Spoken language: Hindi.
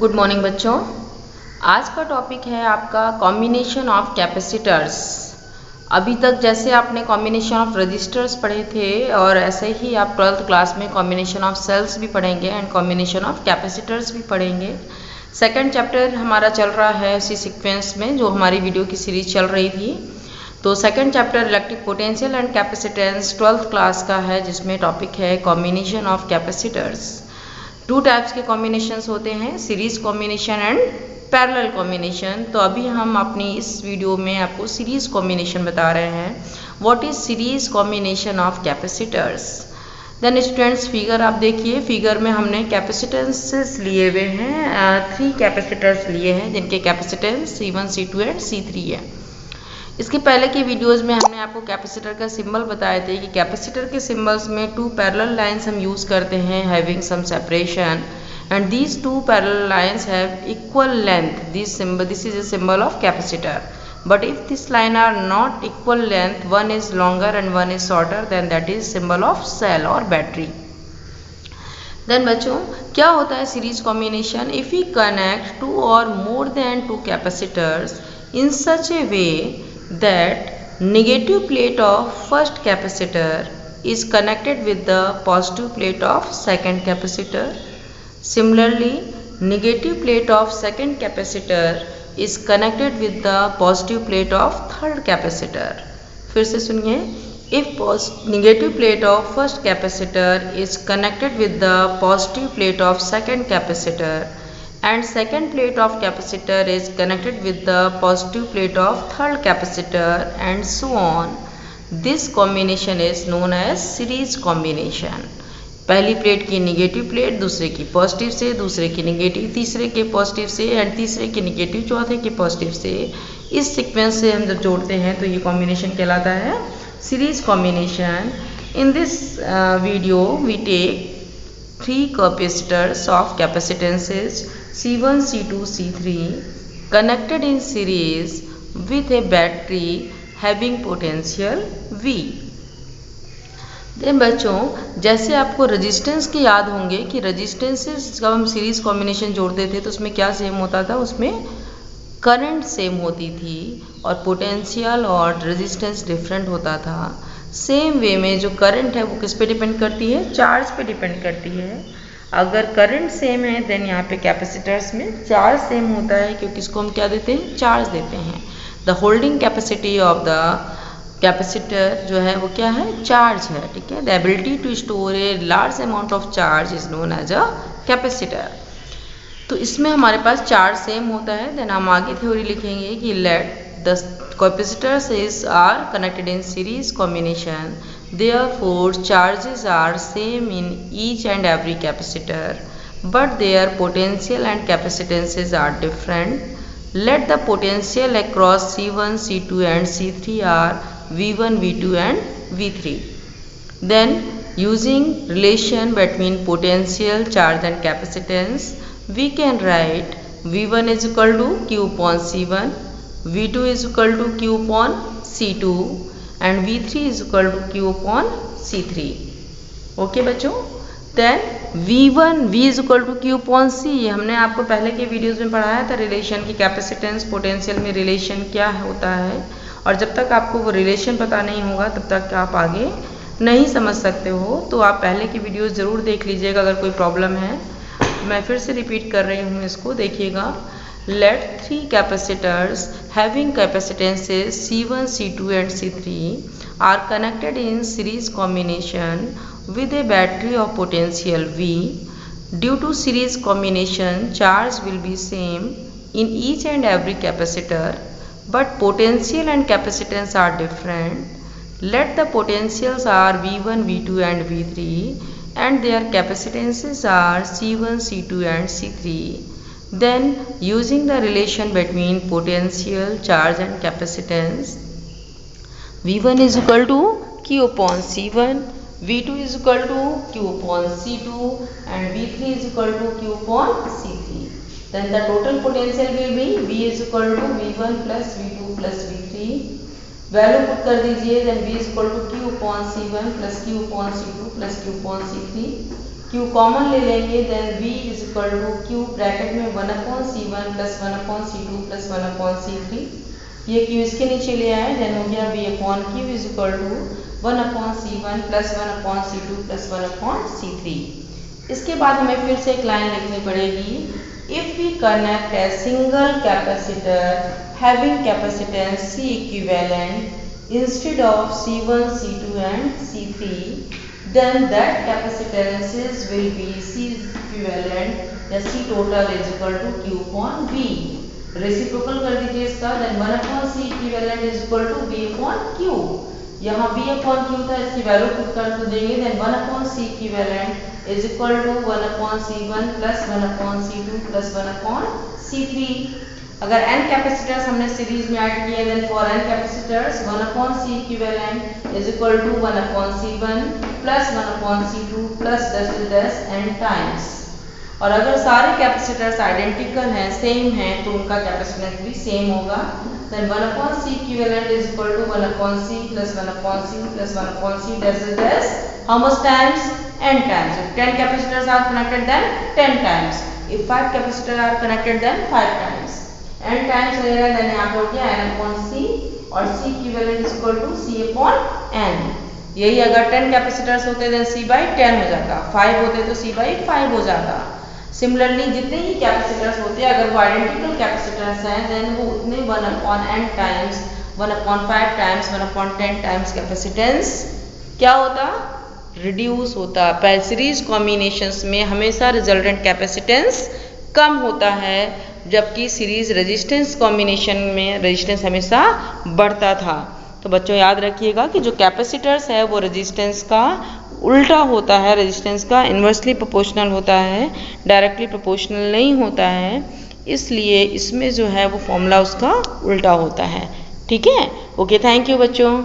गुड मॉर्निंग बच्चों। आज का टॉपिक है आपका कॉम्बिनेशन ऑफ कैपेसिटर्स। अभी तक जैसे आपने कॉम्बिनेशन ऑफ रजिस्टर्स पढ़े थे और ऐसे ही आप 12th क्लास में कॉम्बिनेशन ऑफ सेल्स भी पढ़ेंगे एंड कॉम्बिनेशन ऑफ कैपेसिटर्स भी पढ़ेंगे। सेकंड चैप्टर हमारा चल रहा है उसी सीक्वेंस में जो हमारी वीडियो की सीरीज चल रही थी। तो second chapter electric potential and capacitance 12th class का है, जिसमें टॉपिक है combination of capacitors. Two types के कॉम्बिनेशंस होते हैं, series combination and parallel combination. तो अभी हम अपनी इस वीडियो में आपको सीरीज कॉम्बिनेशन बता रहे हैं। What is series combination of capacitors. Then students figure आप देखिए, फिगर में हमने कैपेसिटेंसेस लिए हुए हैं, 3 कैपेसिटर्स लिए हैं जिनके capacitance C1, C2 and C3 है। इसके पहले की वीडियोस में हमने आपको कैपेसिटर का सिंबल बताए थे कि कैपेसिटर के सिंबल्स में 2 पैरेलल लाइंस हम यूज करते हैं having some separation and these 2 parallel lines have equal length. This is a symbol of capacitor, but if this line are not equal length, one is longer and one is shorter, then that is symbol of cell or battery. Then बच्चों क्या होता है series combination. If you connect 2 or more than 2 capacitors in such a way that negative plate of first capacitor is connected with the positive plate of second capacitor. Similarly, negative plate of second capacitor is connected with the positive plate of third capacitor. फिर से सुनिए, if negative plate of first capacitor is connected with the positive plate of second capacitor and second plate of capacitor is connected with the positive plate of third capacitor and so on, this combination is known as series combination. पहली प्लेट की निगेटिव प्लेट दूसरे की पॉजिटिव से, दूसरे की निगेटिव तीसरे के पॉजिटिव से एंड तीसरे की निगेटिव चौथे के पॉजिटिव से, इस सीक्वेंस से हम जब जोड़ते हैं तो ये कॉम्बिनेशन कहलाता है series combination. In this video we take 3 capacitors of capacitances C1, C2, C3 connected in series with a battery having potential V। Then बच्चों जैसे आपको रेजिस्टेंस की याद होंगे कि रेजिस्टेंसेस जब हम सीरीज कॉम्बिनेशन जोड़ते थे तो उसमें क्या सेम होता था, उसमें करंट सेम होती थी और पोटेंशियल और रेजिस्टेंस डिफरेंट होता था। सेम वे में जो करंट है वो किस पे डिपेंड करती है, चार्ज पे डिपेंड करती है। अगर करंट सेम है देन यहाँ पे कैपेसिटर्स में चार्ज सेम होता है, क्योंकि इसको हम क्या देते हैं, चार्ज देते हैं। The holding capacity of the capacitor जो है वो क्या है, चार्ज है। ठीक है, the ability to store a large amount of charge is known as a capacitor. तो इसमें हमारे पास चार्ज सेम होता है। देन हम आगे थ्योरी लिखेंगे कि late the capacitors are connected in series combination, therefore charges are same in each and every capacitor, but their potential and capacitances are different. Let the potential across C1, C2 and C3 are V1, V2 and V3. Then using relation between potential, charge and capacitance, we can write V1 is equal to Q upon C1, V2 is equal to Q upon C2 and V3 is equal to Q upon C3. Okay बच्चों, then V1 V is equal to Q upon C हमने आपको पहले के वीडियोस में पढ़ाया था रिलेशन की, कैपेसिटेंस पोटेंशियल में रिलेशन क्या होता है। और जब तक आपको वो रिलेशन पता नहीं होगा तब तक आप आगे नहीं समझ सकते हो। तो आप पहले की वीडियोस ज़रूर देख लीजिएगा अगर कोई प्रॉब्लम है। मैं फिर से रिपीट कर रही हूँ इसको, देखिएगा। Let 3 capacitors having capacitances C1, C2 and C3 are connected in series combination with a battery of potential V. Due to series combination, charge will be same in each and every capacitor, but potential and capacitance are different. Let the potentials are V1, V2 and V3 and their capacitances are C1, C2 and C3. Then using the relation between potential, charge and capacitance, V1 is equal to Q upon C1, V2 is equal to Q upon C2 and V3 is equal to Q upon C3. Then the total potential will be V is equal to V1 plus V2 plus V3. Value put कर दीजिए, then V is equal to Q upon C1 plus Q upon C2 plus Q upon C3. Q common ले लेंगे, then V is equal to Q bracket में 1/C1 plus 1/C2 plus 1/C3, ये Q इसके नीचे ले आए, देन हो गया V/Q is equal to 1/C1 plus 1/C2 plus 1/C3। इसके बाद हमें फिर से एक लाइन लिखनी पड़ेगी, if we connect a single capacitor having capacitance C equivalent instead of C1, C2 and C3, then that capacitances will be C equivalent या C total is equal to Q upon V। Reciprocal कर दीजिए इसका, then 1/C equivalent is equal to V upon Q। यहाँ V upon Q था, इसकी वैल्यू पुट कर तो देंगे, then 1/C equivalent is equal to 1/C1 plus 1/C2 plus 1/C3। अगर n कैपेसिटर्स हमने सीरीज में ऐड किए, then for n capacitors 1/C equivalent is equal to 1/C1 plus 1/C2 plus n times. और अगर सारे कैपेसिटर्स आइडेंटिकल हैं, सेम हैं, तो उनका कैपेसिटेंस भी सेम होगा, then 1/C equivalent is equal to 1/C plus 1/C plus 1/C how much times? n times। If 10 capacitors are connected, then 10 times। If 5 capacitors are connected, then 5 times। n times रहेगा, देन यहाँ पे हो गया n/C और C equivalent is equal to C/n। यही अगर 10 कैपेसिटर्स होते देन C/10 हो जाता, 5 होते तो C/5 हो जाता। सिमिलरली जितने ही कैपेसिटर्स होते हैं, अगर वो आइडेंटिकल कैपेसिटर्स हैं, देन वो उतने 1/n times, 1/5 times, 1/10 times capacitance क्या होता, रिड्यूस होता। सीरीज कॉम्बिनेशंस में हमेशा रिजल्टेंट कैपेसिटेंस कम होता है, जबकि सीरीज रेजिस्टेंस कॉम्बिनेशन में रेजिस्टेंस हमेशा बढ़ता था। तो बच्चों याद रखिएगा कि जो कैपेसिटर्स है वो रेजिस्टेंस का उल्टा होता है, रेजिस्टेंस का इन्वर्सली प्रोपोर्शनल होता है, डायरेक्टली प्रोपोर्शनल नहीं होता है, इसलिए इसमें जो है वो फॉर्मूला उसका उल्टा होता है। ठीक है, ओके, थैंक यू बच्चों।